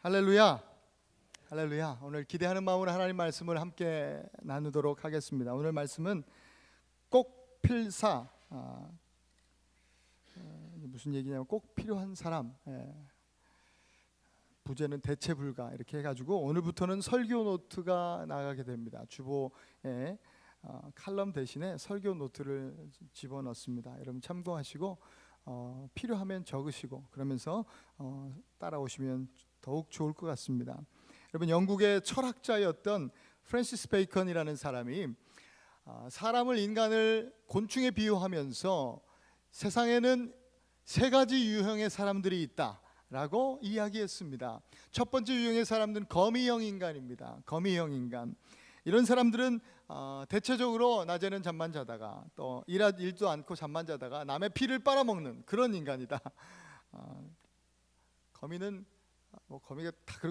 할렐루야, 할렐루야. 오늘 기대하는 마음으로 하나님 말씀을 함께 나누도록 하겠습니다. 오늘 말씀은 꼭 필사, 무슨 얘기냐면 꼭 필요한 사람, 부제는 대체 불가 이렇게 해가지고 오늘부터는 설교 노트가 나가게 됩니다. 주보에 칼럼 대신에 설교 노트를 집어넣습니다. 여러분 참고하시고 필요하면 적으시고 그러면서 따라오시면 더욱 좋을 것 같습니다. 여러분, 영국의 철학자였던 프랜시스 베이컨이라는 사람이 인간을 곤충에 비유하면서 세상에는 세 가지 유형의 사람들이 있다라고 이야기했습니다. 첫 번째 유형의 사람들은 거미형 인간입니다. 거미형 인간. 이런 사람들은 대체적으로 낮에는 잠만 자다가 또 일도 않고 잠만 자다가 남의 피를 빨아먹는 그런 인간이다. 거미는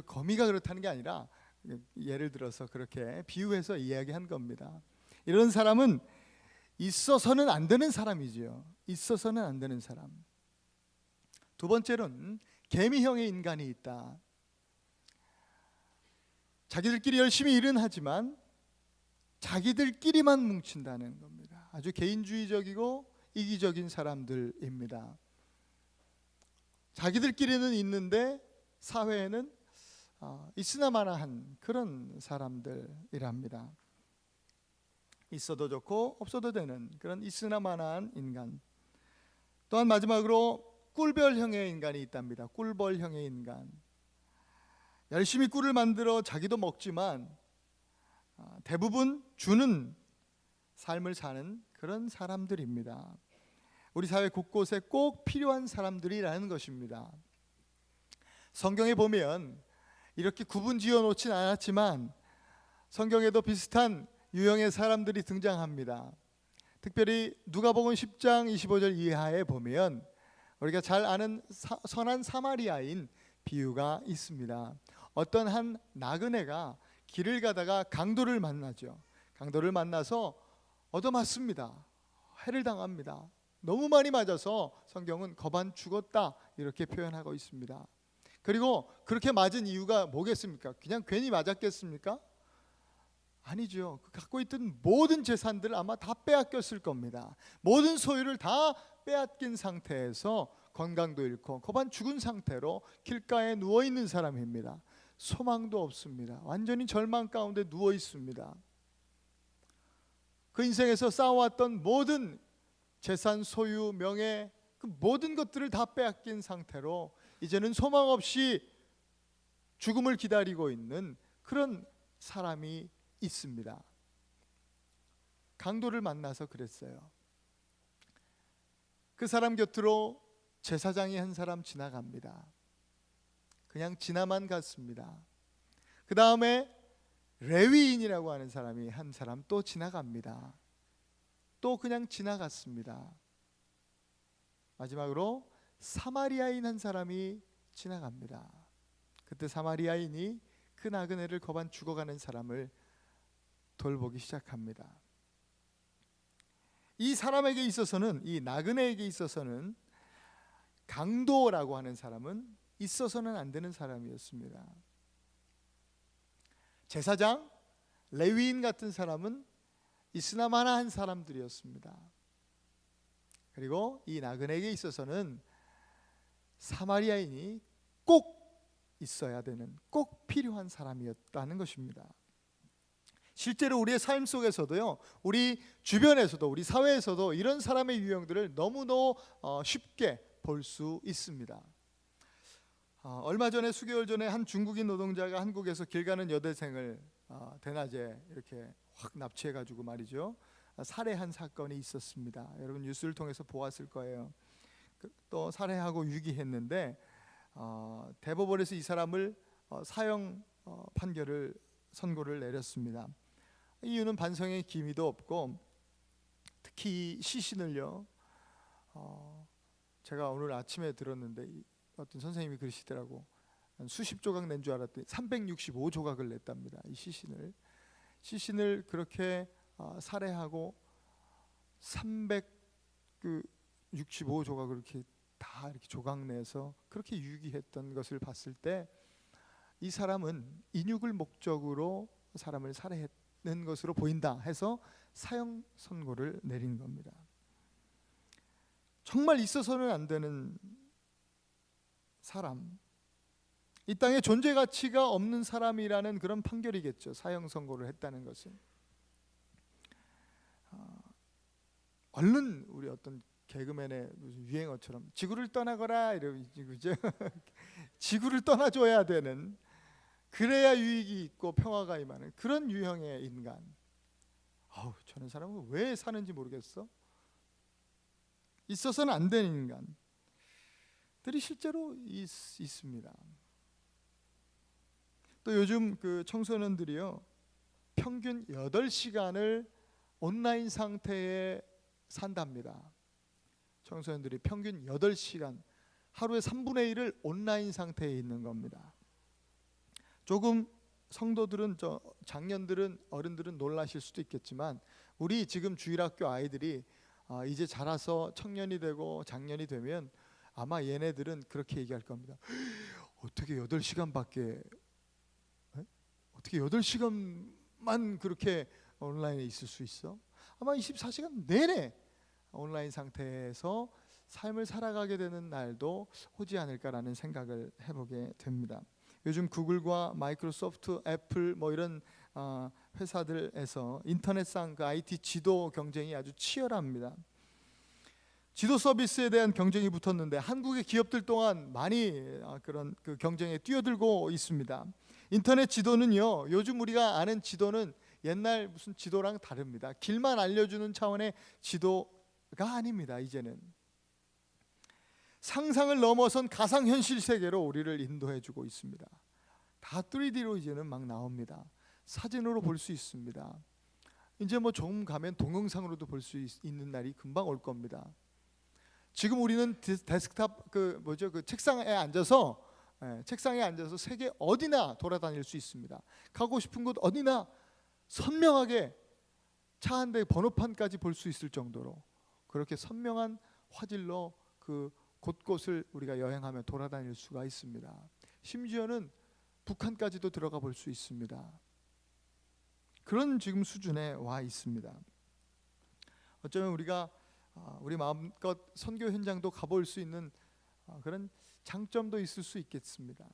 거미가 그렇다는 게 아니라 예를 들어서 그렇게 비유해서 이야기한 겁니다. 이런 사람은 있어서는 안 되는 사람이지요. 있어서는 안 되는 사람. 두 번째로는 개미형의 인간이 있다. 자기들끼리 열심히 일은 하지만 자기들끼리만 뭉친다는 겁니다. 아주 개인주의적이고 이기적인 사람들입니다. 자기들끼리는 있는데 사회에는 있으나마나한 그런 사람들이랍니다. 있어도 좋고 없어도 되는 그런 있으나마나한 인간. 또한 마지막으로 꿀벌형의 인간이 있답니다. 꿀벌형의 인간. 열심히 꿀을 만들어 자기도 먹지만 대부분 주는 삶을 사는 그런 사람들입니다. 우리 사회 곳곳에 꼭 필요한 사람들이라는 것입니다. 성경에 보면 이렇게 구분 지어 놓진 않았지만 성경에도 비슷한 유형의 사람들이 등장합니다. 특별히 누가복음 10장 25절 이하에 보면 우리가 잘 아는 선한 사마리아인 비유가 있습니다. 어떤 한 나그네가 길을 가다가 강도를 만나죠. 강도를 만나서 얻어맞습니다. 해를 당합니다. 너무 많이 맞아서 성경은 거반 죽었다 이렇게 표현하고 있습니다. 그리고 그렇게 맞은 이유가 뭐겠습니까? 그냥 괜히 맞았겠습니까? 아니죠. 갖고 있던 모든 재산들을 아마 다 빼앗겼을 겁니다. 모든 소유를 다 빼앗긴 상태에서 건강도 잃고 거반 죽은 상태로 길가에 누워있는 사람입니다. 소망도 없습니다. 완전히 절망 가운데 누워 있습니다. 그 인생에서 쌓아왔던 모든 재산, 소유, 명예, 그 모든 것들을 다 빼앗긴 상태로 이제는 소망 없이 죽음을 기다리고 있는 그런 사람이 있습니다. 강도를 만나서 그랬어요. 그 사람 곁으로 제사장이 한 사람 지나갑니다. 그냥 지나만 갔습니다. 그 다음에 레위인이라고 하는 사람이 한 사람 또 지나갑니다. 또 그냥 지나갔습니다. 마지막으로 사마리아인 한 사람이 지나갑니다. 그때 사마리아인이 그 나그네를 거반 죽어가는 사람을 돌보기 시작합니다. 이 사람에게 있어서는, 이 나그네에게 있어서는 강도라고 하는 사람은 있어서는 안 되는 사람이었습니다. 제사장, 레위인 같은 사람은 있으나마나한 사람들이었습니다. 그리고 이 나그네에게 있어서는 사마리아인이 꼭 있어야 되는, 꼭 필요한 사람이었다는 것입니다. 실제로 우리의 삶 속에서도요, 우리 주변에서도, 우리 사회에서도 이런 사람의 유형들을 너무도 쉽게 볼 수 있습니다. 얼마 전에, 수개월 전에 한 중국인 노동자가 한국에서 길 가는 여대생을 대낮에 이렇게 확 납치해가지고 말이죠, 살해한 사건이 있었습니다. 여러분 뉴스를 통해서 보았을 거예요. 또 살해하고 유기했는데 대법원에서 이 사람을 사형 판결을 선고를 내렸습니다. 이유는 반성의 기미도 없고, 특히 시신을요, 제가 오늘 아침에 들었는데 어떤 선생님이 그러시더라고. 수십 조각 낸 줄 알았더니 365조각을 냈답니다. 이 시신을 그렇게 살해하고 365조각을 이렇게 다 이렇게 조각 내서 그렇게 유기했던 것을 봤을 때 이 사람은 인육을 목적으로 사람을 살해했는 것으로 보인다 해서 사형 선고를 내린 겁니다. 정말 있어서는 안 되는 사람, 이 땅에 존재 가치가 없는 사람이라는 그런 판결이겠죠. 사형 선고를 했다는 것은. 얼른 우리 어떤 개그맨의 무슨 유행어처럼 지구를 떠나거라 이러죠. 그죠? 지구를 떠나줘야 되는, 그래야 유익이 있고 평화가 임하는 그런 유형의 인간. 저는 사람은 왜 사는지 모르겠어. 있어서는 안 되는 인간들이 실제로 있습니다. 또 요즘 그 청소년들이요, 평균 8시간을 온라인 상태에 산답니다. 청소년들이 평균 8시간, 하루에 3분의 1을 온라인 상태에 있는 겁니다. 조금 성도들은, 장년들은, 어른들은 놀라실 수도 있겠지만 우리 지금 주일학교 아이들이 이제 자라서 청년이 되고 장년이 되면 아마 얘네들은 그렇게 얘기할 겁니다. 어떻게 8시간밖에, 어떻게 8시간만 그렇게 온라인에 있을 수 있어? 아마 24시간 내내 온라인 상태에서 삶을 살아가게 되는 날도 오지 않을까라는 생각을 해보게 됩니다. 요즘 구글과 마이크로소프트, 애플 이런 회사들에서 인터넷상 그 IT 지도 경쟁이 아주 치열합니다. 지도 서비스에 대한 경쟁이 붙었는데 한국의 기업들 또한 많이 그런 그 경쟁에 뛰어들고 있습니다. 인터넷 지도는요, 요즘 우리가 아는 지도는 옛날 무슨 지도랑 다릅니다. 길만 알려주는 차원의 지도가 아닙니다. 이제는 상상을 넘어선 가상현실 세계로 우리를 인도해주고 있습니다. 다 3D로 이제는 막 나옵니다. 사진으로 볼 수 있습니다. 이제 좀 가면 동영상으로도 볼 수 있는 날이 금방 올 겁니다. 지금 우리는 데스크탑 그 책상에 앉아서 세계 어디나 돌아다닐 수 있습니다. 가고 싶은 곳 어디나 선명하게 차 한 대 번호판까지 볼 수 있을 정도로 그렇게 선명한 화질로 그 곳곳을 우리가 여행하며 돌아다닐 수가 있습니다. 심지어는 북한까지도 들어가 볼 수 있습니다. 그런 지금 수준에 와 있습니다. 어쩌면 우리가 우리 마음껏 선교 현장도 가볼 수 있는 그런 장점도 있을 수 있겠습니다.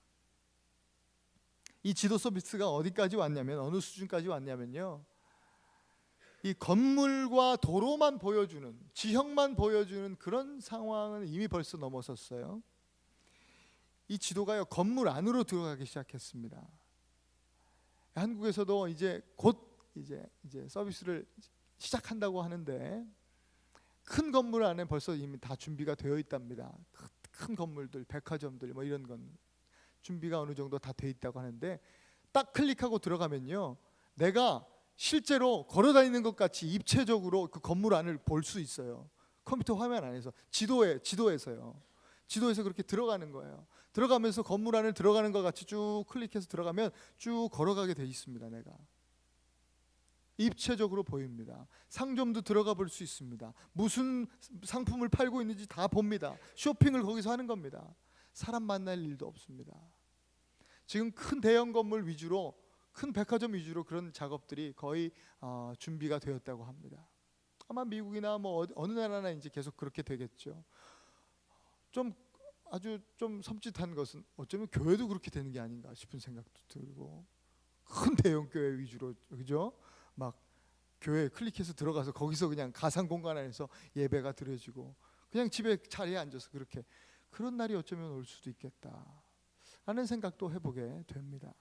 이 지도 서비스가 어디까지 왔냐면, 어느 수준까지 왔냐면요, 이 건물과 도로만 보여주는, 지형만 보여주는 그런 상황은 이미 벌써 넘어섰어요. 이 지도가요, 건물 안으로 들어가기 시작했습니다. 한국에서도 이제 곧 이제 서비스를 시작한다고 하는데, 큰 건물 안에 벌써 이미 다 준비가 되어 있답니다. 큰 건물들, 백화점들 이런 건 준비가 어느 정도 다 돼 있다고 하는데, 딱 클릭하고 들어가면요, 내가 실제로 걸어다니는 것 같이 입체적으로 그 건물 안을 볼 수 있어요. 컴퓨터 화면 안에서, 지도에서요. 지도에서 그렇게 들어가는 거예요. 들어가면서 건물 안을 들어가는 것 같이 쭉 클릭해서 들어가면 쭉 걸어가게 돼 있습니다. 내가 입체적으로 보입니다. 상점도 들어가 볼 수 있습니다. 무슨 상품을 팔고 있는지 다 봅니다. 쇼핑을 거기서 하는 겁니다. 사람 만날 일도 없습니다. 지금 큰 대형 건물 위주로, 큰 백화점 위주로 그런 작업들이 거의 준비가 되었다고 합니다. 아마 미국이나 어느 나라나 이제 계속 그렇게 되겠죠. 아주 좀 섬찟한 것은 어쩌면 교회도 그렇게 되는 게 아닌가 싶은 생각도 들고, 큰 대형 교회 위주로, 그죠? 막 교회 클릭해서 들어가서 거기서 그냥 가상 공간 안에서 예배가 드려지고, 그냥 집에 자리에 앉아서 그렇게, 그런 날이 어쩌면 올 수도 있겠다 라는 생각도 해보게 됩니다.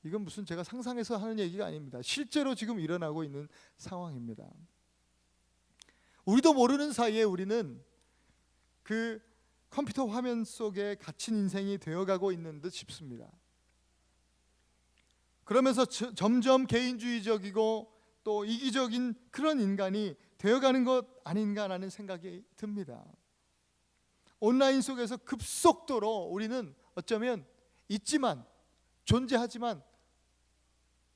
이건 무슨 제가 상상해서 하는 얘기가 아닙니다. 실제로 지금 일어나고 있는 상황입니다. 우리도 모르는 사이에 우리는 그 컴퓨터 화면 속에 갇힌 인생이 되어가고 있는 듯 싶습니다. 그러면서 점점 개인주의적이고 또 이기적인 그런 인간이 되어가는 것 아닌가라는 생각이 듭니다. 온라인 속에서 급속도로 우리는 어쩌면 있지만, 존재하지만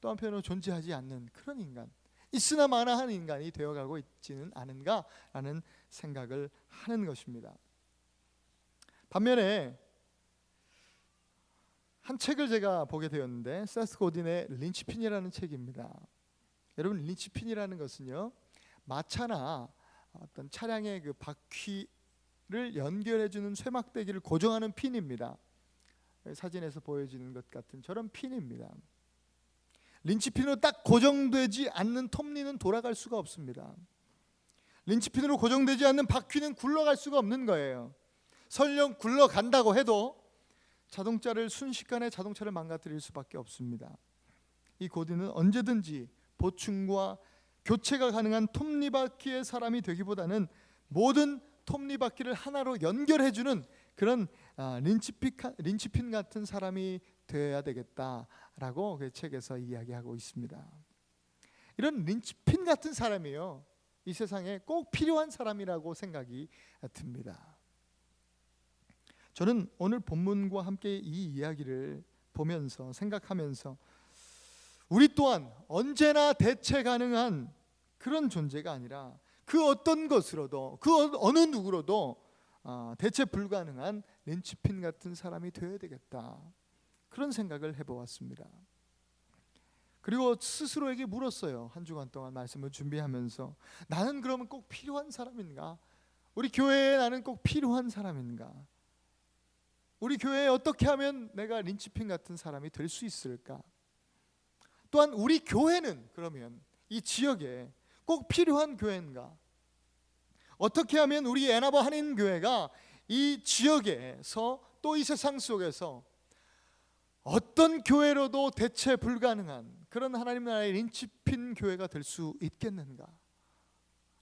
또 한편으로 존재하지 않는 그런 인간, 있으나 마나한 인간이 되어가고 있지는 않은가라는 생각을 하는 것입니다. 반면에 한 책을 제가 보게 되었는데 세스 고딘의 린치핀이라는 책입니다. 여러분, 린치핀이라는 것은요, 마차나 어떤 차량의 그 바퀴를 연결해주는 쇠막대기를 고정하는 핀입니다. 사진에서 보여지는 것 같은 저런 핀입니다. 린치핀으로 딱 고정되지 않는 톱니는 돌아갈 수가 없습니다. 린치핀으로 고정되지 않는 바퀴는 굴러갈 수가 없는 거예요. 설령 굴러간다고 해도 자동차를 순식간에 자동차를 망가뜨릴 수밖에 없습니다. 이 고딘은 언제든지 보충과 교체가 가능한 톱니바퀴의 사람이 되기보다는 모든 톱니바퀴를 하나로 연결해주는 그런 린치핀 같은 사람이 되어야 되겠다라고 그 책에서 이야기하고 있습니다. 이런 린치핀 같은 사람이요, 이 세상에 꼭 필요한 사람이라고 생각이 듭니다. 저는 오늘 본문과 함께 이 이야기를 보면서 생각하면서 우리 또한 언제나 대체 가능한 그런 존재가 아니라 그 어떤 것으로도 그 어느 누구로도 대체 불가능한 린치핀 같은 사람이 되어야 되겠다, 그런 생각을 해보았습니다. 그리고 스스로에게 물었어요. 한 주간 동안 말씀을 준비하면서 나는 그러면 꼭 필요한 사람인가? 우리 교회에 나는 꼭 필요한 사람인가? 우리 교회에 어떻게 하면 내가 린치핀 같은 사람이 될 수 있을까? 또한 우리 교회는 그러면 이 지역에 꼭 필요한 교회인가? 어떻게 하면 우리 애나바 한인교회가 이 지역에서 또 이 세상 속에서 어떤 교회로도 대체 불가능한 그런 하나님 나라의 린치핀 교회가 될 수 있겠는가?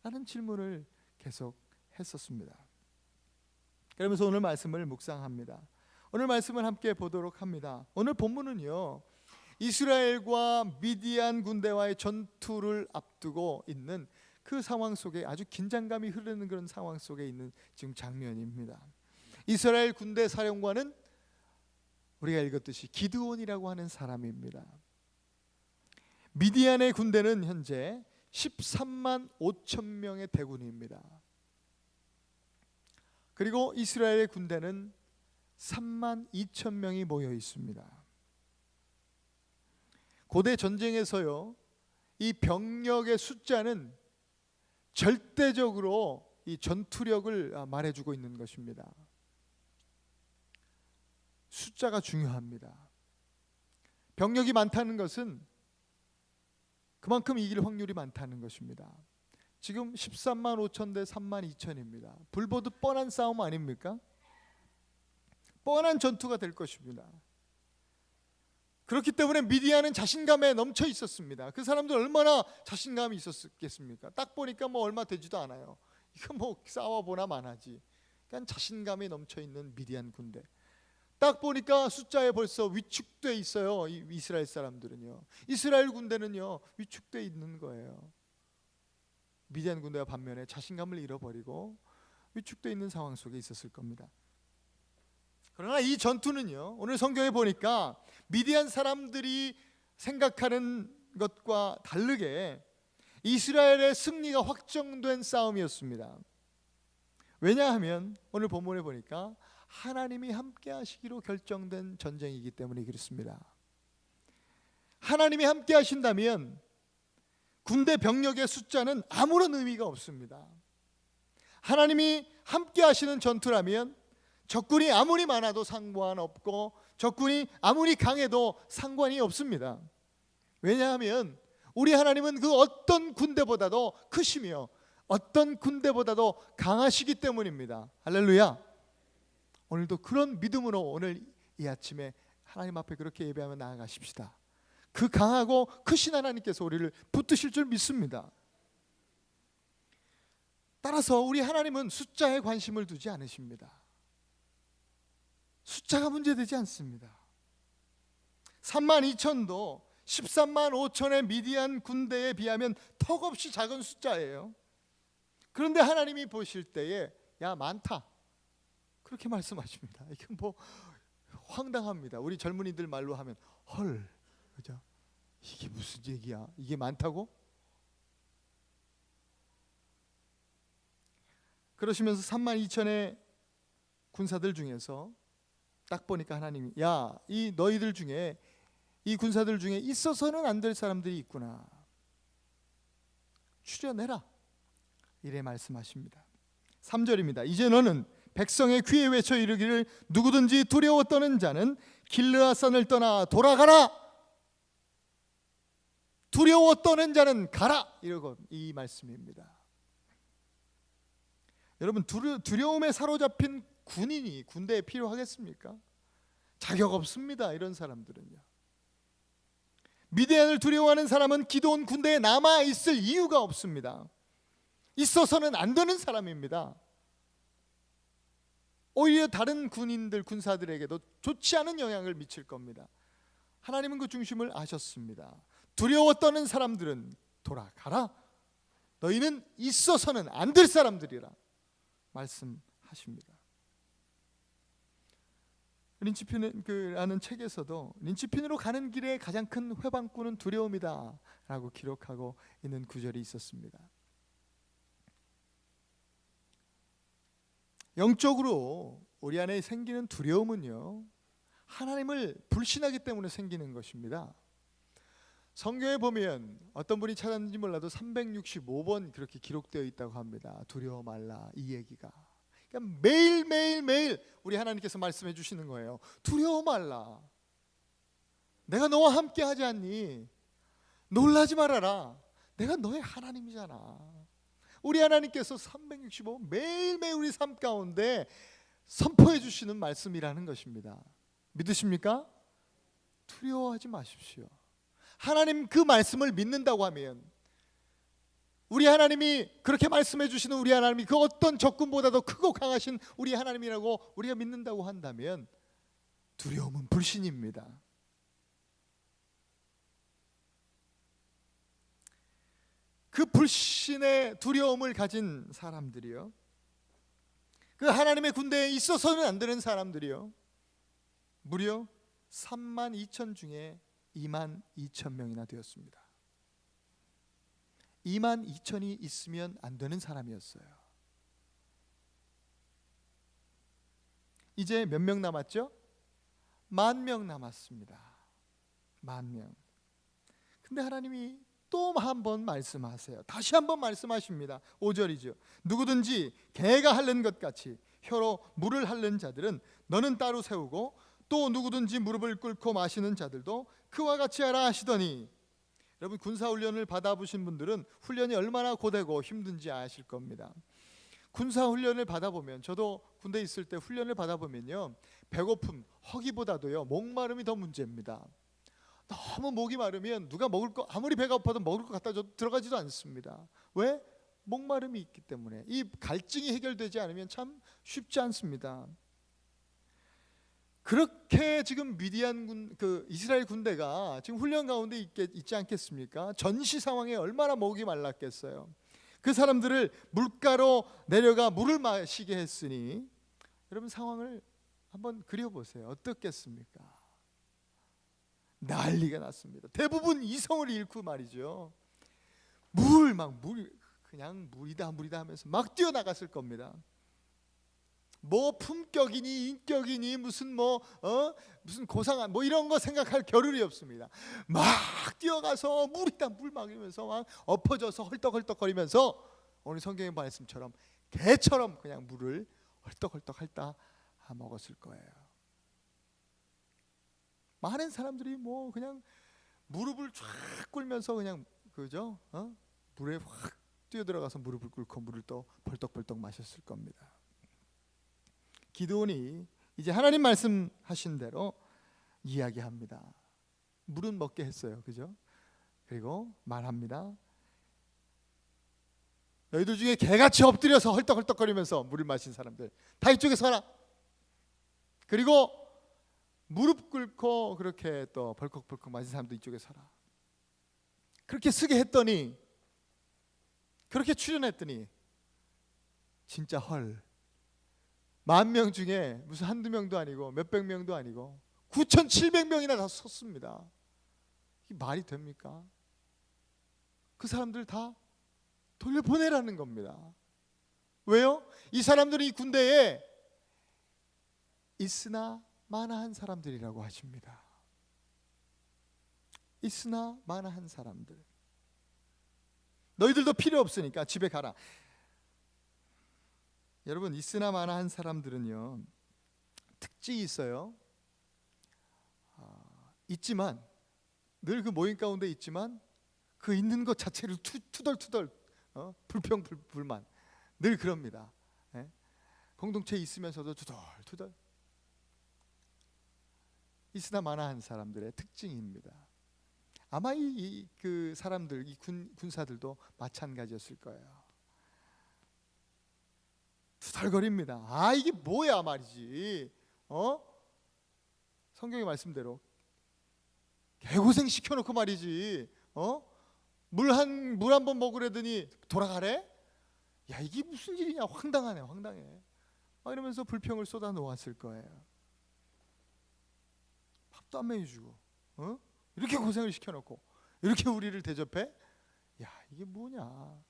라는 질문을 계속 했었습니다. 그러면서 오늘 말씀을 묵상합니다. 오늘 말씀을 함께 보도록 합니다. 오늘 본문은요, 이스라엘과 미디안 군대와의 전투를 앞두고 있는 그 상황 속에 아주 긴장감이 흐르는 그런 상황 속에 있는 지금 장면입니다. 이스라엘 군대 사령관은 우리가 읽었듯이 기드온이라고 하는 사람입니다. 미디안의 군대는 현재 13만 5천 명의 대군입니다. 그리고 이스라엘의 군대는 3만 2천 명이 모여 있습니다. 고대 전쟁에서요, 이 병력의 숫자는 절대적으로 이 전투력을 말해주고 있는 것입니다. 숫자가 중요합니다. 병력이 많다는 것은 그만큼 이길 확률이 많다는 것입니다. 지금 13만 5천 대 3만 2천입니다. 불보듯 뻔한 싸움 아닙니까? 뻔한 전투가 될 것입니다. 그렇기 때문에 미디안은 자신감에 넘쳐 있었습니다. 그 사람들 얼마나 자신감이 있었겠습니까? 딱 보니까 뭐 얼마 되지도 않아요. 이거 뭐 싸워보나 마나지. 그러니까 자신감이 넘쳐 있는 미디안 군대. 딱 보니까 숫자에 벌써 위축돼 있어요. 이 이스라엘 사람들은요. 이스라엘 군대는요, 위축돼 있는 거예요. 미디안 군대와 반면에 자신감을 잃어버리고 위축돼 있는 상황 속에 있었을 겁니다. 그러나 이 전투는요, 오늘 성경에 보니까 미디안 사람들이 생각하는 것과 다르게 이스라엘의 승리가 확정된 싸움이었습니다. 왜냐하면 오늘 본문에 보니까 하나님이 함께 하시기로 결정된 전쟁이기 때문에 그렇습니다. 하나님이 함께 하신다면 군대 병력의 숫자는 아무런 의미가 없습니다. 하나님이 함께 하시는 전투라면 적군이 아무리 많아도 상관없고 적군이 아무리 강해도 상관이 없습니다. 왜냐하면 우리 하나님은 그 어떤 군대보다도 크시며 어떤 군대보다도 강하시기 때문입니다. 할렐루야. 오늘도 그런 믿음으로 오늘 이 아침에 하나님 앞에 그렇게 예배하며 나아가십시다. 그 강하고 크신 하나님께서 우리를 붙드실 줄 믿습니다. 따라서 우리 하나님은 숫자에 관심을 두지 않으십니다. 숫자가 문제되지 않습니다. 3만 2천도 13만 5천의 미디안 군대에 비하면 턱없이 작은 숫자예요. 그런데 하나님이 보실 때에 야 많다 그렇게 말씀하십니다. 이게 뭐 황당합니다. 우리 젊은이들 말로 하면 헐, 그죠? 이게 무슨 얘기야? 이게 많다고? 그러시면서 3만 2천의 군사들 중에서 딱 보니까 하나님이 야, 이 너희들 중에 이 군사들 중에 있어서는 안 될 사람들이 있구나. 추려내라. 이래 말씀하십니다. 3절입니다. 이제 너는 백성의 귀에 외쳐 이르기를 누구든지 두려워 떠는 자는 길르앗산을 떠나 돌아가라. 두려워 떠는 자는 가라. 이러고 이 말씀입니다. 여러분, 두려움에 사로잡힌 군인이 군대에 필요하겠습니까? 자격 없습니다. 이런 사람들은요. 미디안을 두려워하는 사람은 기드온 군대에 남아 있을 이유가 없습니다. 있어서는 안 되는 사람입니다. 오히려 다른 군인들, 군사들에게도 좋지 않은 영향을 미칠 겁니다. 하나님은 그 중심을 아셨습니다. 두려워 떠는 사람들은 돌아가라. 너희는 있어서는 안 될 사람들이라 말씀하십니다. 린치핀이라는 책에서도 린치핀으로 가는 길에 가장 큰 회방꾼은 두려움이다 라고 기록하고 있는 구절이 있었습니다. 영적으로 우리 안에 생기는 두려움은요, 하나님을 불신하기 때문에 생기는 것입니다. 성경에 보면 어떤 분이 찾았는지 몰라도 365번 그렇게 기록되어 있다고 합니다. 두려워 말라, 이 얘기가. 그러니까 매일 우리 하나님께서 말씀해 주시는 거예요. 두려워 말라. 내가 너와 함께 하지 않니? 놀라지 말아라. 내가 너의 하나님이잖아. 우리 하나님께서 365 매일매일 우리 삶 가운데 선포해 주시는 말씀이라는 것입니다. 믿으십니까? 두려워하지 마십시오. 하나님 그 말씀을 믿는다고 하면, 우리 하나님이 그렇게 말씀해 주시는 우리 하나님이 그 어떤 적군보다도 크고 강하신 우리 하나님이라고 우리가 믿는다고 한다면 두려움은 불신입니다. 그 불신의 두려움을 가진 사람들이요, 그 하나님의 군대에 있어서는 안 되는 사람들이요, 무려 3만 2천 중에 2만 2천 명이나 되었습니다. 2만 2천이 있으면 안 되는 사람이었어요. 이제 몇 명 남았죠? 10,000명 남았습니다. 10,000명. 근데 하나님이 또 한 번 말씀하세요. 다시 한 번 말씀하십니다. 5절이죠. 누구든지 개가 핥는 것 같이 혀로 물을 핥는 자들은 너는 따로 세우고, 또 누구든지 무릎을 꿇고 마시는 자들도 그와 같이 하라 하시더니, 여러분 군사훈련을 받아보신 분들은 훈련이 얼마나 고되고 힘든지 아실 겁니다. 군사훈련을 받아보면, 저도 군대에 있을 때 훈련을 받아보면요, 배고픔, 허기보다도요 목마름이 더 문제입니다. 너무 목이 마르면 누가 먹을 거, 아무리 배가 고파도 먹을 거 갖다 줘도 들어가지도 않습니다. 왜? 목마름이 있기 때문에. 이 갈증이 해결되지 않으면 참 쉽지 않습니다. 그렇게 지금 미디안 이스라엘 군대가 지금 훈련 가운데 있지 않겠습니까? 전시 상황에 얼마나 목이 말랐겠어요. 그 사람들을 물가로 내려가 물을 마시게 했으니, 여러분 상황을 한번 그려보세요. 어떻겠습니까? 난리가 났습니다. 대부분 이성을 잃고 말이죠, 그냥 물이다 하면서 막 뛰어나갔을 겁니다. 뭐 품격이니 인격이니 무슨 무슨 고상한 이런 거 생각할 겨를이 없습니다. 막 뛰어가서 물이다 물 막으면서 막 엎어져서 헐떡헐떡거리면서 오늘 성경의 말씀처럼 개처럼 그냥 물을 헐떡헐떡 핥다 먹었을 거예요. 많은 사람들이 그냥 무릎을 쫙 꿇면서 그냥 물에 확 뛰어들어가서 무릎을 꿇고 물을 또 벌떡벌떡 마셨을 겁니다. 기드온이 이제 하나님 말씀하신 대로 이야기합니다. 물은 먹게 했어요. 그죠? 그리고 말합니다. 너희들 중에 개같이 엎드려서 헐떡헐떡거리면서 물을 마신 사람들 다 이쪽에 서라. 그리고 무릎 꿇고 그렇게 또 벌컥벌컥 마신 사람도 이쪽에 서라. 그렇게 쓰게 했더니, 그렇게 출연했더니 진짜 10,000명 중에 무슨 한두 명도 아니고 몇백 명도 아니고 9,700명이나 다 섰습니다. 이게 말이 됩니까? 그 사람들 다 돌려보내라는 겁니다. 왜요? 이 사람들이 이 군대에 있으나 마나한 사람들이라고 하십니다. 있으나 마나한 사람들. 너희들도 필요 없으니까 집에 가라. 여러분, 있으나 마나한 사람들은요, 특징이 있어요. 있지만, 늘 그 모임 가운데 있지만 그 있는 것 자체를 투덜투덜 불평불만 늘 그럽니다. 예? 공동체에 있으면서도 투덜투덜. 있으나 마나한 사람들의 특징입니다. 아마 그 사람들, 이 군사들도 마찬가지였을 거예요. 투덜거립니다. 아, 이게 뭐야 말이지. 성경의 말씀대로 개고생 시켜놓고 말이지. 물 한 번 먹으려더니 돌아가래? 야, 이게 무슨 일이냐. 황당하네, 황당해. 막 이러면서 불평을 쏟아 놓았을 거예요. 밥도 안 먹여주고, 이렇게 고생을 시켜놓고 이렇게 우리를 대접해? 야, 이게 뭐냐.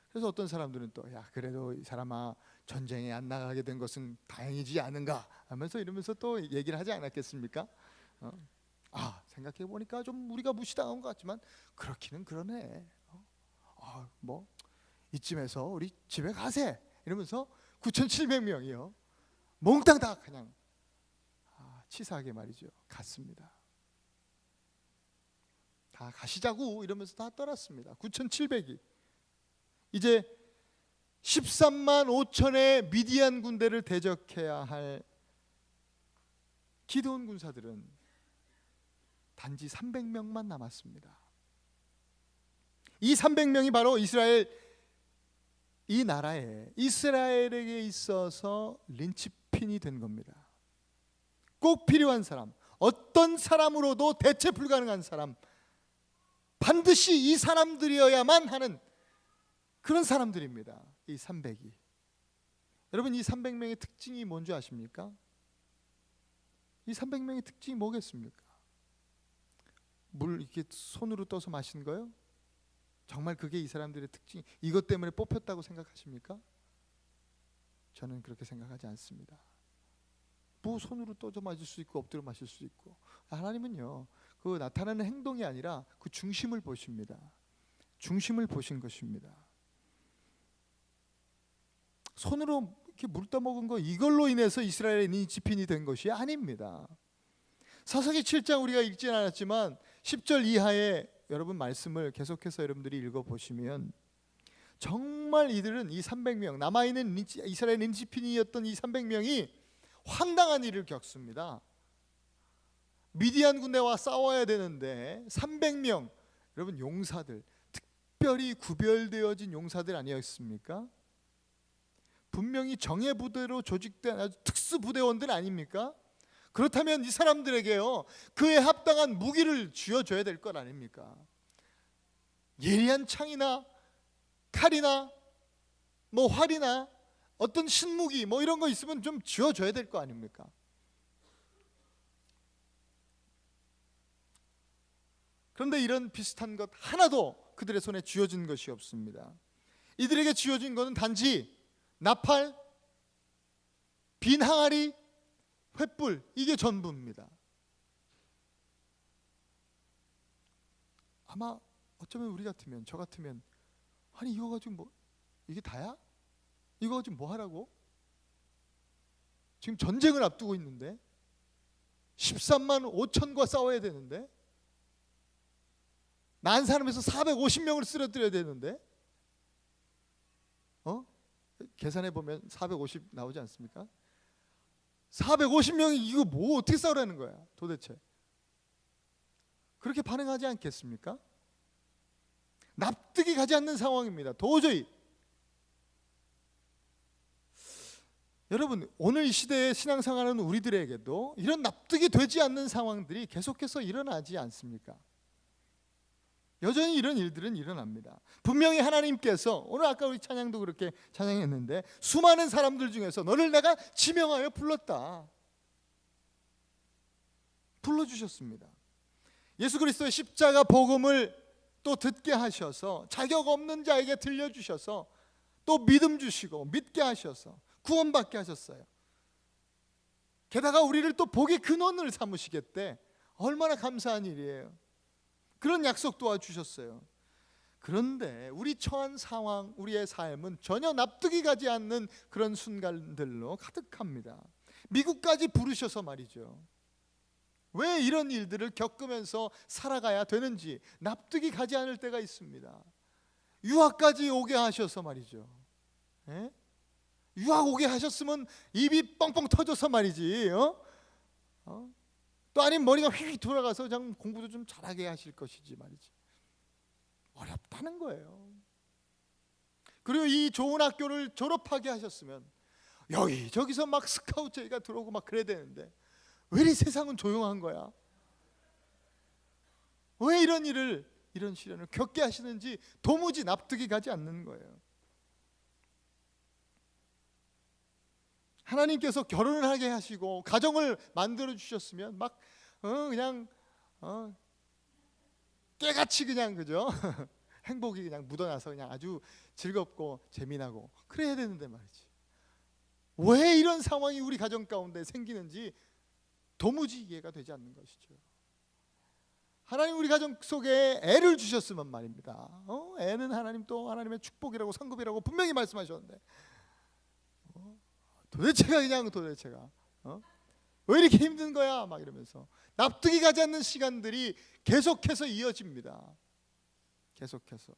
그래서 어떤 사람들은 또, 야, 그래도 이 사람아, 전쟁에 안 나가게 된 것은 다행이지 않은가 하면서 이러면서 또 얘기를 하지 않았겠습니까? 생각해 보니까 좀 우리가 무시당한 것 같지만 그렇기는 그러네. 뭐 이쯤에서 우리 집에 가세 이러면서 9,700명이요 몽땅 다 그냥 치사하게 말이죠, 갔습니다. 다 가시자고 이러면서 다 떠났습니다. 9,700이 이제 13만 5천의 미디안 군대를 대적해야 할 기드온 군사들은 단지 300명만 남았습니다. 이 300명이 바로 이스라엘, 이 나라에, 이스라엘에게 있어서 린치핀이 된 겁니다. 꼭 필요한 사람, 어떤 사람으로도 대체 불가능한 사람, 반드시 이 사람들이어야만 하는 그런 사람들입니다. 이 300이. 여러분, 이 300명의 특징이 뭔지 아십니까? 이 300명의 특징이 뭐겠습니까? 물 이렇게 손으로 떠서 마신 거요? 정말 그게 이 사람들의 특징, 이것 때문에 뽑혔다고 생각하십니까? 저는 그렇게 생각하지 않습니다. 뭐 손으로 떠서 마실 수 있고 엎드려 마실 수 있고, 하나님은요, 그 나타나는 행동이 아니라 그 중심을 보십니다. 중심을 보신 것입니다. 손으로 이렇게 물 떠먹은 거, 이걸로 인해서 이스라엘의 린치핀이 된 것이 아닙니다. 사사기 7장 우리가 읽진 않았지만 10절 이하의 여러분 말씀을 계속해서 여러분들이 읽어보시면 정말 이들은, 이 300명 남아있는 이스라엘 린치핀이었던 이 300명이 황당한 일을 겪습니다. 미디안 군대와 싸워야 되는데 300명, 여러분 용사들, 특별히 구별되어진 용사들 아니었습니까? 분명히 정예부대로 조직된 아주 특수부대원들 아닙니까? 그렇다면 이 사람들에게요, 그에 합당한 무기를 쥐어줘야 될 것 아닙니까? 예리한 창이나 칼이나 뭐 활이나 어떤 신무기 뭐 이런 거 있으면 좀 쥐어줘야 될 거 아닙니까? 그런데 이런 비슷한 것 하나도 그들의 손에 쥐어진 것이 없습니다. 이들에게 쥐어진 것은 단지 나팔, 빈 항아리, 횃불, 이게 전부입니다. 아마 어쩌면 우리 같으면, 저 같으면, 아니 이거 가지고 뭐, 이게 다야? 이거 가지고 뭐 하라고? 지금 전쟁을 앞두고 있는데 13만 5천과 싸워야 되는데, 난 사람에서 450명을 쓰러뜨려야 되는데, 계산해 보면 450 나오지 않습니까? 450명이 이거 뭐 어떻게 싸우라는 거야 도대체? 그렇게 반응하지 않겠습니까? 납득이 가지 않는 상황입니다. 도저히. 여러분, 오늘 이 시대에 신앙생활하는 우리들에게도 이런 납득이 되지 않는 상황들이 계속해서 일어나지 않습니까? 여전히 이런 일들은 일어납니다. 분명히 하나님께서, 오늘 아까 우리 찬양도 그렇게 찬양했는데, 수많은 사람들 중에서 너를 내가 지명하여 불렀다, 불러주셨습니다. 예수 그리스도의 십자가 복음을 또 듣게 하셔서 자격 없는 자에게 들려주셔서 또 믿음 주시고 믿게 하셔서 구원받게 하셨어요. 게다가 우리를 또 복의 근원을 삼으시겠대. 얼마나 감사한 일이에요. 그런 약속 도와주셨어요. 그런데 우리 처한 상황, 우리의 삶은 전혀 납득이 가지 않는 그런 순간들로 가득합니다. 미국까지 부르셔서 말이죠. 왜 이런 일들을 겪으면서 살아가야 되는지 납득이 가지 않을 때가 있습니다. 유학까지 오게 하셔서 말이죠. 예? 유학 오게 하셨으면 입이 뻥뻥 터져서 말이지. 또 아니면 머리가 휙 돌아가서 그냥 공부도 좀 잘하게 하실 것이지 말이지. 어렵다는 거예요. 그리고 이 좋은 학교를 졸업하게 하셨으면 여기저기서 막 스카우트 제의가 들어오고 막 그래야 되는데 왜 이 세상은 조용한 거야? 왜 이런 시련을 겪게 하시는지 도무지 납득이 가지 않는 거예요. 하나님께서 결혼을 하게 하시고 가정을 만들어 주셨으면 막 그냥 깨같이 그냥 그죠? 행복이 그냥 묻어나서 그냥 아주 즐겁고 재미나고 그래야 되는데 말이지. 왜 이런 상황이 우리 가정 가운데 생기는지 도무지 이해가 되지 않는 것이죠. 하나님 우리 가정 속에 애를 주셨으면 말입니다. 애는 하나님 또 하나님의 축복이라고 상급이라고 분명히 말씀하셨는데 도대체가 왜 이렇게 힘든 거야? 막 이러면서 납득이 가지 않는 시간들이 계속해서 이어집니다. 계속해서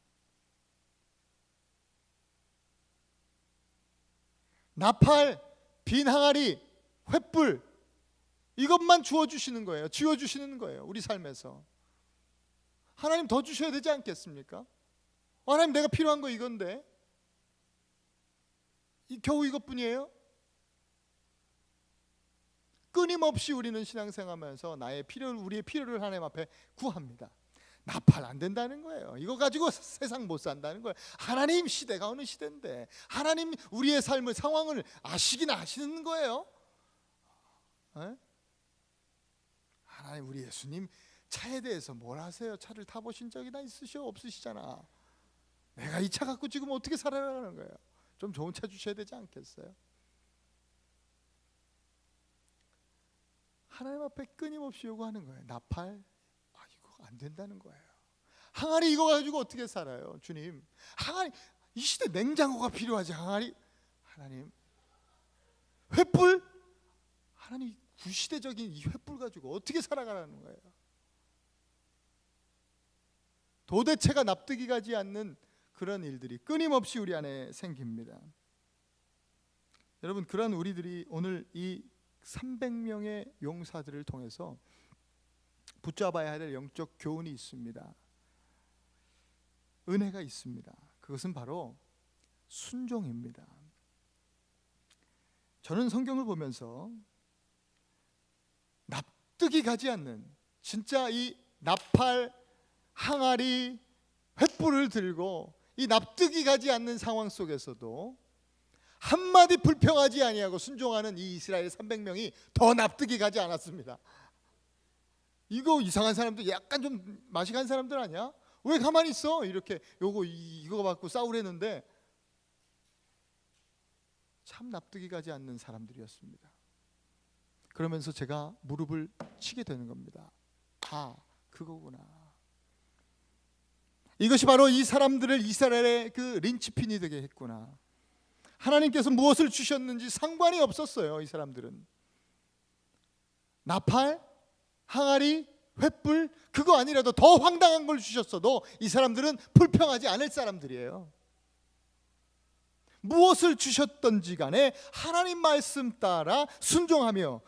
나팔, 빈 항아리, 횃불 이것만 주어주시는 거예요. 지어주시는 거예요. 우리 삶에서 하나님 더 주셔야 되지 않겠습니까? 하나님 내가 필요한 거 이건데 겨우 이것뿐이에요? 끊임없이 우리는 신앙생활하면서 우리의 필요를 하나님 앞에 구합니다. 나팔 안 된다는 거예요. 이거 가지고 세상 못 산다는 거예요. 하나님 시대가 어느 시대인데 하나님 우리의 삶을 상황을 아시긴 아시는 거예요. 하나님 우리 예수님 차에 대해서 뭘 아세요? 차를 타보신 적이나 있으셔? 없으시잖아. 내가 이 차 갖고 지금 어떻게 살아가는 거예요? 좀 좋은 차 주셔야 되지 않겠어요? 하나님 앞에 끊임없이 요구하는 거예요. 나팔, 이거 안 된다는 거예요. 항아리 이거 가지고 어떻게 살아요? 주님, 항아리 이 시대 냉장고가 필요하지. 항아리, 하나님, 횃불, 하나님 구시대적인 이 횃불 가지고 어떻게 살아가라는 거예요? 도대체가 납득이 가지 않는 그런 일들이 끊임없이 우리 안에 생깁니다. 여러분, 그런 우리들이 오늘 이 300명의 용사들을 통해서 붙잡아야 할 영적 교훈이 있습니다. 은혜가 있습니다. 그것은 바로 순종입니다. 저는 성경을 보면서 납득이 가지 않는 진짜 이 나팔, 항아리, 횃불을 들고 이 납득이 가지 않는 상황 속에서도 한마디 불평하지 아니하고 순종하는 이 이스라엘 300명이 더 납득이 가지 않았습니다. 이거 이상한 사람들, 약간 좀 맛이 간 사람들 아니야? 왜 가만히 있어? 이렇게 이거 갖고 싸우려는데 참 납득이 가지 않는 사람들이었습니다. 그러면서 제가 무릎을 치게 되는 겁니다. 그거구나. 이것이 바로 이 사람들을 이스라엘의 그 린치핀이 되게 했구나. 하나님께서 무엇을 주셨는지 상관이 없었어요. 이 사람들은 나팔, 항아리, 횃불 그거 아니라도 더 황당한 걸 주셨어도 이 사람들은 불평하지 않을 사람들이에요. 무엇을 주셨던지 간에 하나님 말씀 따라 순종하며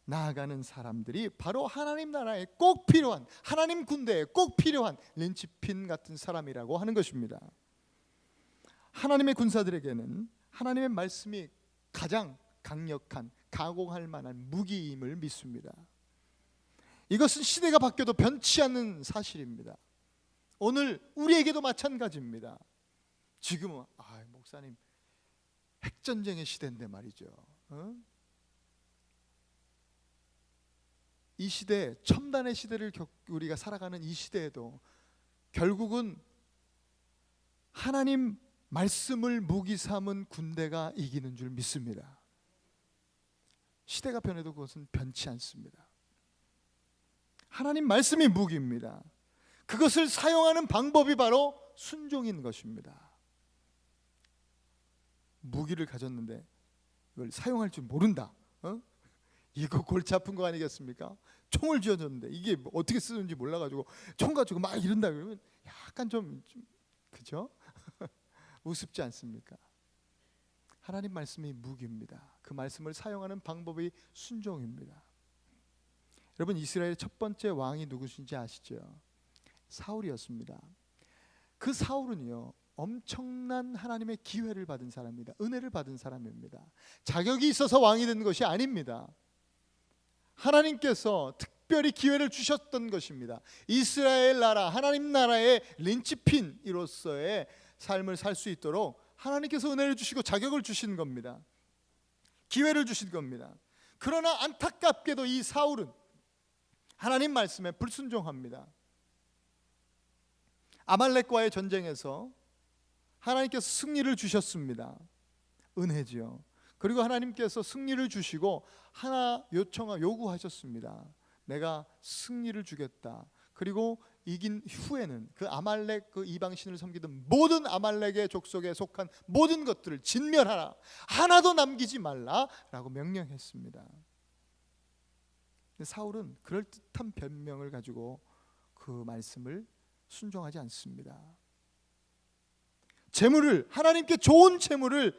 나아가는 사람들이 바로 하나님 나라에 꼭 필요한, 하나님 군대에 꼭 필요한 린치핀 같은 사람이라고 하는 것입니다. 하나님의 군사들에게는 하나님의 말씀이 가장 강력한, 가공할 만한 무기임을 믿습니다. 이것은 시대가 바뀌어도 변치 않는 사실입니다. 오늘 우리에게도 마찬가지입니다. 지금은 목사님 핵전쟁의 시대인데 말이죠. 이 시대, 첨단의 시대를 우리가 살아가는 이 시대에도 결국은 하나님 말씀을 무기 삼은 군대가 이기는 줄 믿습니다. 시대가 변해도 그것은 변치 않습니다. 하나님 말씀이 무기입니다. 그것을 사용하는 방법이 바로 순종인 것입니다. 무기를 가졌는데 이걸 사용할 줄 모른다. 이거 골치 아픈 거 아니겠습니까? 총을 쥐어줬는데 이게 어떻게 쓰는지 몰라가지고 총 가지고 막 이런다 그러면 약간 좀 그죠? 우습지 않습니까? 하나님 말씀이 무기입니다. 그 말씀을 사용하는 방법이 순종입니다. 여러분, 이스라엘의 첫 번째 왕이 누구신지 아시죠? 사울이었습니다. 그 사울은요, 엄청난 하나님의 기회를 받은 사람입니다. 은혜를 받은 사람입니다. 자격이 있어서 왕이 된 것이 아닙니다. 하나님께서 특별히 기회를 주셨던 것입니다. 이스라엘 나라, 하나님 나라의 린치핀으로서의 삶을 살 수 있도록 하나님께서 은혜를 주시고 자격을 주신 겁니다. 기회를 주신 겁니다. 그러나 안타깝게도 이 사울은 하나님 말씀에 불순종합니다. 아말렉과의 전쟁에서 하나님께서 승리를 주셨습니다. 은혜지요. 그리고 하나님께서 승리를 주시고 하나 요구하셨습니다. 내가 승리를 주겠다. 그리고 이긴 후에는 그 아말렉, 그 이방신을 섬기던 모든 아말렉의 족속에 속한 모든 것들을 진멸하라. 하나도 남기지 말라라고 명령했습니다. 근데 사울은 그럴듯한 변명을 가지고 그 말씀을 순종하지 않습니다. 재물을, 하나님께 좋은 재물을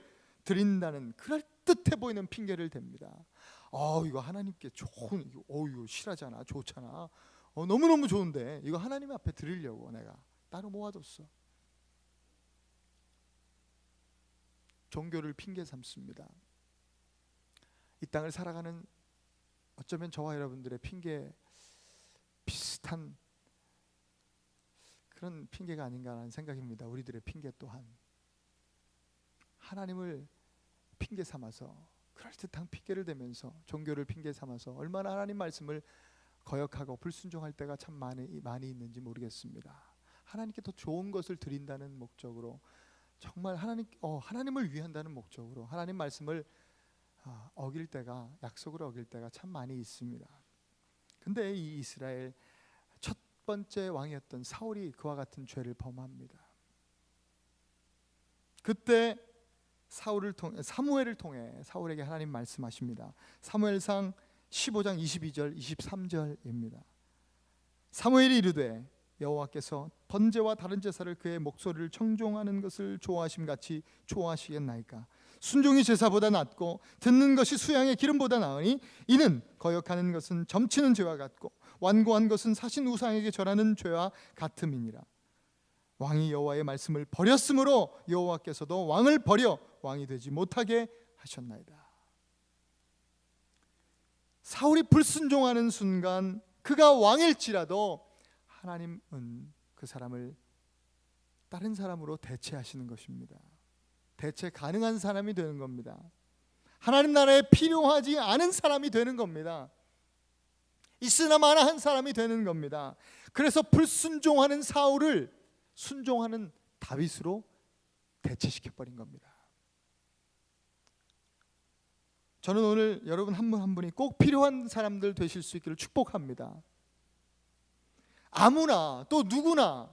드린다는 그럴듯해 보이는 핑계를 댑니다. 이거 하나님께 좋은, 이거 실하잖아, 좋잖아, 너무너무 좋은데 이거 하나님 앞에 드리려고 내가 따로 모아뒀어. 종교를 핑계 삼습니다. 이 땅을 살아가는 어쩌면 저와 여러분들의 핑계 비슷한 그런 핑계가 아닌가라는 생각입니다. 우리들의 핑계 또한 하나님을 핑계 삼아서, 그럴듯한 핑계를 대면서 종교를 핑계 삼아서 얼마나 하나님 말씀을 거역하고 불순종할 때가 참 많이 있는지 모르겠습니다. 하나님께 더 좋은 것을 드린다는 목적으로, 정말 하나님을 위한다는 목적으로 하나님 말씀을 어길 때가, 약속을 어길 때가 참 많이 있습니다. 근데 이 이스라엘 첫 번째 왕이었던 사울이 그와 같은 죄를 범합니다. 그때 사무엘을 통해 사울에게 하나님 말씀하십니다. 사무엘상 15장 22절 23절입니다. 사무엘이 이르되 여호와께서 번제와 다른 제사를 그의 목소리를 청종하는 것을 좋아하심같이 좋아하시겠나이까. 순종이 제사보다 낫고 듣는 것이 수양의 기름보다 나으니 이는 거역하는 것은 점치는 죄와 같고 완고한 것은 사신 우상에게 절하는 죄와 같음이니라. 왕이 여호와의 말씀을 버렸으므로 여호와께서도 왕을 버려 왕이 되지 못하게 하셨나이다. 사울이 불순종하는 순간 그가 왕일지라도 하나님은 그 사람을 다른 사람으로 대체하시는 것입니다. 대체 가능한 사람이 되는 겁니다. 하나님 나라에 필요하지 않은 사람이 되는 겁니다. 있으나 마나 한 사람이 되는 겁니다. 그래서 불순종하는 사울을 순종하는 다윗으로 대체시켜버린 겁니다. 저는 오늘 여러분 한 분 한 분이 꼭 필요한 사람들 되실 수 있기를 축복합니다. 아무나 또 누구나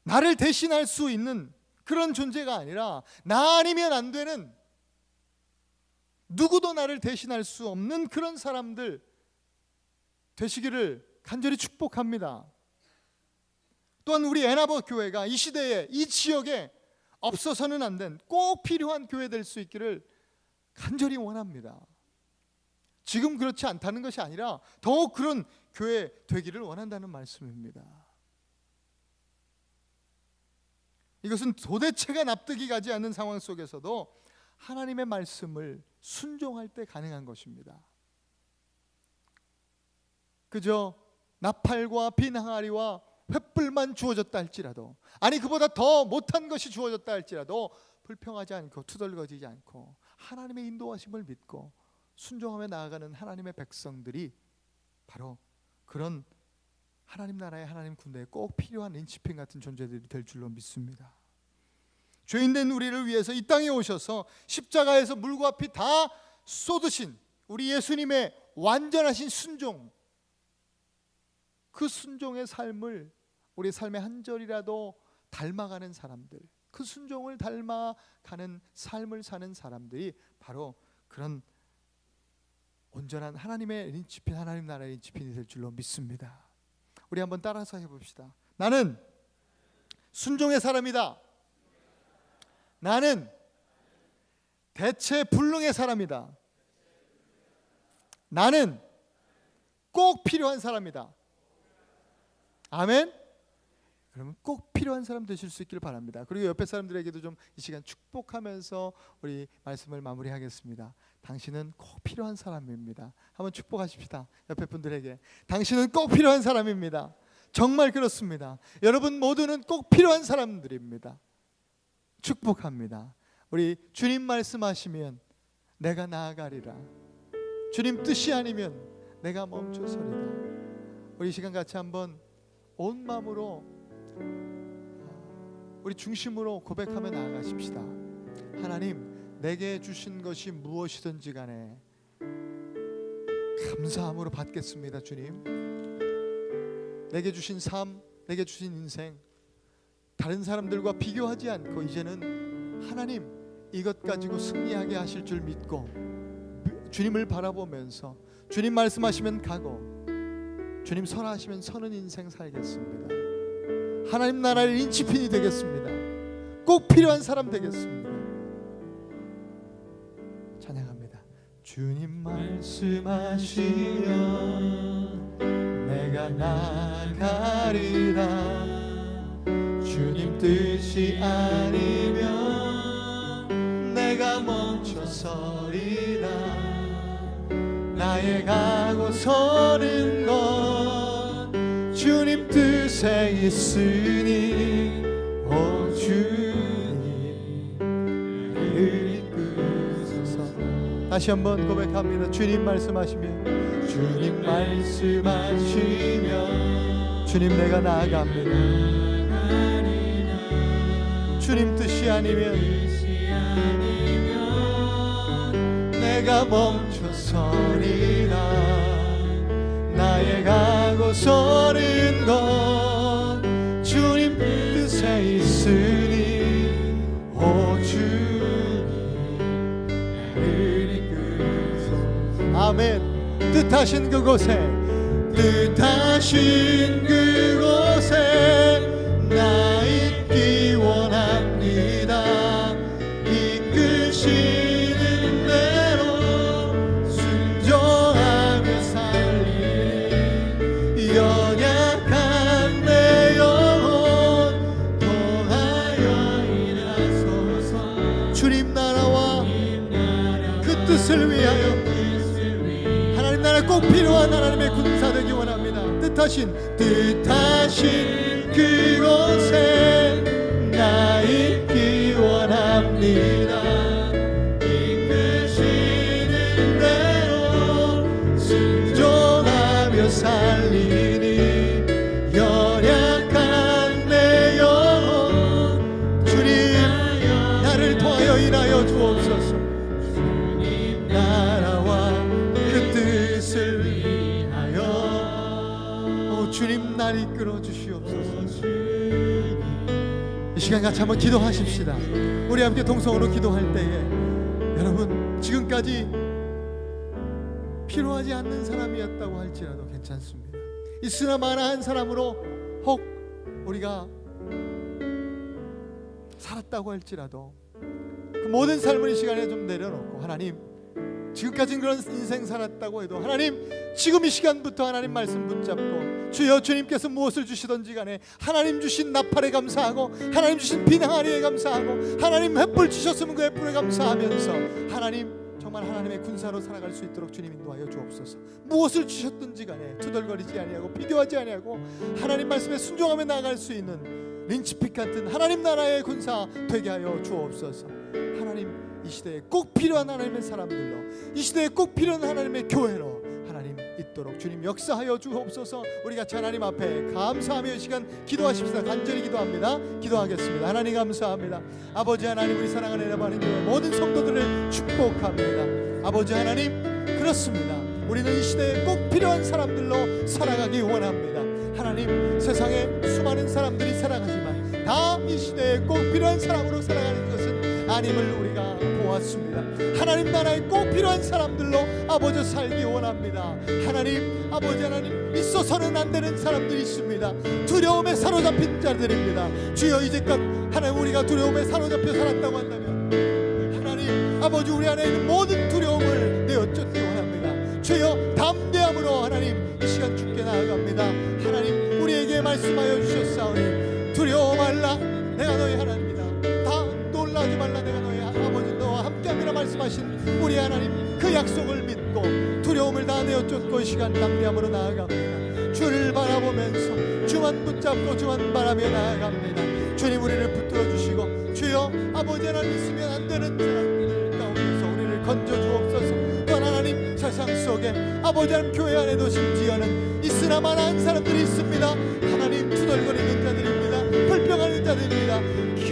나를 대신할 수 있는 그런 존재가 아니라, 나 아니면 안 되는, 누구도 나를 대신할 수 없는 그런 사람들 되시기를 간절히 축복합니다. 또한 우리 애나버 교회가 이 시대에, 이 지역에 없어서는 안 된 꼭 필요한 교회 될 수 있기를 간절히 원합니다. 지금 그렇지 않다는 것이 아니라 더욱 그런 교회 되기를 원한다는 말씀입니다. 이것은 도대체가 납득이 가지 않는 상황 속에서도 하나님의 말씀을 순종할 때 가능한 것입니다. 그저 나팔과 빈 항아리와 횃불만 주어졌다 할지라도, 아니 그보다 더 못한 것이 주어졌다 할지라도 불평하지 않고 투덜거리지 않고 하나님의 인도하심을 믿고 순종하며 나아가는 하나님의 백성들이 바로 그런 하나님 나라의 하나님 군대에 꼭 필요한 린치핀 같은 존재들이 될 줄로 믿습니다. 죄인된 우리를 위해서 이 땅에 오셔서 십자가에서 물과 피 다 쏟으신 우리 예수님의 완전하신 순종, 그 순종의 삶을 우리 삶의 한 절이라도 닮아가는 사람들, 그 순종을 닮아가는 삶을 사는 사람들이 바로 그런 온전한 하나님의 린치핀, 하나님 나라의 린치핀이 될 줄로 믿습니다. 우리 한번 따라서 해봅시다. 나는 순종의 사람이다. 나는 대체불능의 사람이다. 나는 꼭 필요한 사람이다. 아멘. 그러면 꼭 필요한 사람 되실 수 있기를 바랍니다. 그리고 옆에 사람들에게도 좀 이 시간 축복하면서 우리 말씀을 마무리하겠습니다. 당신은 꼭 필요한 사람입니다. 한번 축복하십시다. 옆에 분들에게 당신은 꼭 필요한 사람입니다. 정말 그렇습니다. 여러분 모두는 꼭 필요한 사람들입니다. 축복합니다. 우리 주님 말씀하시면 내가 나아가리라. 주님 뜻이 아니면 내가 멈춰서리라. 우리 이 시간 같이 한번 온 마음으로 우리 중심으로 고백하며 나아가십시다. 하나님, 내게 주신 것이 무엇이든지 간에 감사함으로 받겠습니다. 주님, 내게 주신 삶, 내게 주신 인생 다른 사람들과 비교하지 않고 이제는 하나님 이것 가지고 승리하게 하실 줄 믿고 주님을 바라보면서 주님 말씀하시면 가고 주님 설하시면 서는 인생 살겠습니다. 하나님 나라의 린치핀이 되겠습니다. 꼭 필요한 사람 되겠습니다. 찬양합니다. 주님 말씀하시면 내가 나가리라. 주님 뜻이 아니면 내가 멈춰서리라. 나의 가고 서는 것 주님 뜻에 있으니 오 주님 나를 이끄소서. 다시 한번 고백합니다. 주님 말씀하시면 주님 말씀하시면 주님 내가 나아갑니다. 주님 뜻이 아니면 내가 멈춰서리라. 나의 가고 서는 것 주님 뜻에 있으니 오 주님 나를 이끄소서. 아멘. 뜻하신 그곳에 나 있기 원합니다. 이끄시는 대로 순종하며 살리니 연약한 내 영혼 통하여 일하소서. 주님 나라와 그 뜻을 위하여 하나님 나라 꼭 필요한 하나님의 군사 되기 원합니다. 뜻하신 그곳에 나 있기 원합니다. 이끄시는 대로 순종하며 살리니 연약한 내 영혼 주님 나를 통하여 일하여 주옵소서. 주님 나라와 그 뜻을 위하여 오 주님 날 이끌어 주시옵소서. 이 시간 같이 한번 기도하십시다. 우리 함께 동성으로 기도할 때에 여러분 지금까지 필요하지 않는 사람이었다고 할지라도 괜찮습니다. 있으나 마나 한 사람으로 혹 우리가 살았다고 할지라도 그 모든 삶을 이 시간에 좀 내려놓고 하나님 지금까지는 그런 인생 살았다고 해도 하나님 지금 이 시간부터 하나님 말씀 붙잡고 주여 주님께서 무엇을 주시던지 간에 하나님 주신 나팔에 감사하고 하나님 주신 비나리에 감사하고 하나님 횃불 주셨으면 그 횃불에 감사하면서 하나님 정말 하나님의 군사로 살아갈 수 있도록 주님 인도하여 주옵소서. 무엇을 주셨든지 간에 투덜거리지 아니하고 비교하지 아니하고 하나님 말씀에 순종하며 나아갈 수 있는 린치핏 같은 하나님 나라의 군사 되게 하여 주옵소서. 하나님 이 시대에 꼭 필요한 하나님의 사람들로 이 시대에 꼭 필요한 하나님의 교회로 하나님 있도록 주님 역사하여 주옵소서. 우리 같이 하나님 앞에 감사하며 이 시간 기도하십시다. 간절히 기도합니다. 기도하겠습니다. 하나님 감사합니다. 아버지 하나님 우리 사랑하는 에바는 교회 모든 성도들을 축복합니다. 아버지 하나님 그렇습니다. 우리는 이 시대에 꼭 필요한 사람들로 살아가기 원합니다. 하나님, 세상에 수많은 사람들이 살아가지만 다 이 시대에 꼭 필요한 사람으로 살아가는 것은 아님을 우리가 보았습니다. 하나님 나라에 꼭 필요한 사람들로 아버지 살기 원합니다. 하나님, 아버지 하나님, 있어서는 안 되는 사람들이 있습니다. 두려움에 사로잡힌 자들입니다. 주여, 이제껏 하나님 우리가 두려움에 사로잡혀 살았다고 한다면 하나님 아버지, 우리 안에 있는 모든 두려움을 내어쫓기 원합니다. 주여, 담대함으로 하나님 이 시간 주께 나아갑니다. 하나님, 우리에게 말씀하여 주셨사오니 두려워 말라, 내가 너희 하나님이다. 다 놀라지 말라, 내가 너희 아버지 너와 함께함이라 말씀하신 우리 하나님, 그 약속을 믿고 두려움을 다 내어쫓고 이 시간 담대함으로 나아갑니다. 주를 바라보면서 주만 붙잡고 주만 바라며 나아갑니다. 주님, 우리를 붙들어 주시고 주여, 아버지 하나님, 있으면 안 되는 사람들 가운데서 우리를 건져 주옵소서. 또한 하나님, 세상 속에 아버지 하나님, 교회 안에도 심지어는 있으나마나 사람들이 있습니다. 하나님, 투덜거리는 자들입니다. 불평하는 자들입니다.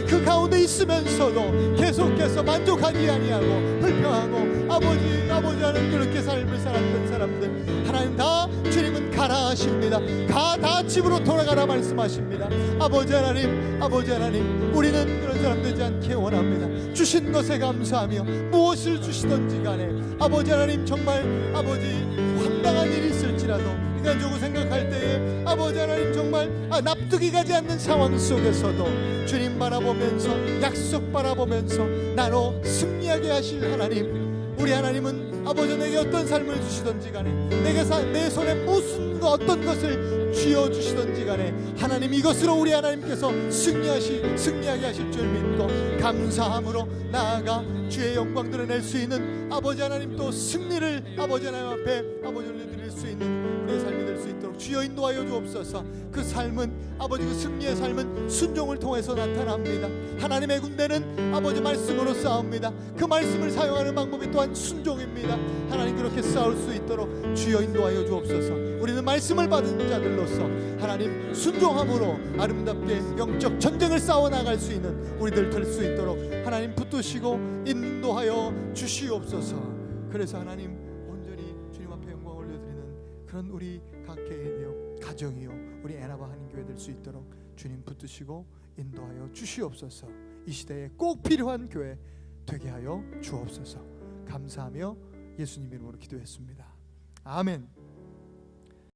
그 가운데 있으면서도 계속해서 만족하지 아니하고 불평하고 아버지 하나님, 그렇게 삶을 살았던 사람들, 하나님 다 주님은 가라 하십니다. 다 집으로 돌아가라 말씀하십니다. 아버지 하나님, 우리는 그런 사람 되지 않게 원합니다. 주신 것에 감사하며 무엇을 주시던지 간에 아버지 하나님, 정말 아버지 황당한 일이 있을지라도 인간적으로 생각할 때에 아버지 하나님, 정말 납득이 가지 않는 상황 속에서도 주님 바라보면서, 약속 바라보면서 나로 승리하게 하실 하나님, 우리 하나님은 아버지 내게 어떤 삶을 주시던지 간에 내 손에 무슨 어떤 것을 쥐어주시던지 간에 하나님, 이것으로 우리 하나님께서 승리하게 하실 줄 믿고 감사함으로 나아가 주의 영광 드러낼 수 있는 아버지 하나님, 또 승리를 아버지 하나님 앞에 아버지 올려드릴 수 있는 우리의 삶이 될 수 있도록 주여 인도하여 주옵소서. 그 삶은 아버지, 그 승리의 삶은 순종을 통해서 나타납니다. 하나님의 군대는 아버지 말씀으로 싸웁니다. 그 말씀을 사용하는 방법이 또한 순종입니다. 하나님, 그렇게 싸울 수 있도록 주여 인도하여 주옵소서. 우리는 말씀을 받은 자들로서 하나님 순종함으로 아름답게 영적 전쟁을 싸워 나갈 수 있는 우리들 될 수 있도록 하나님 붙드시고 인도하여 주시옵소서. 그래서 하나님, 온전히 주님 앞에 영광 올려드리는 그런 우리 각 개인이요, 가정이요, 우리 애나바 한인교회 될 수 있도록 주님 붙드시고 인도하여 주시옵소서. 이 시대에 꼭 필요한 교회 되게 하여 주옵소서. 감사하며 예수님 이름으로 기도했습니다. 아멘.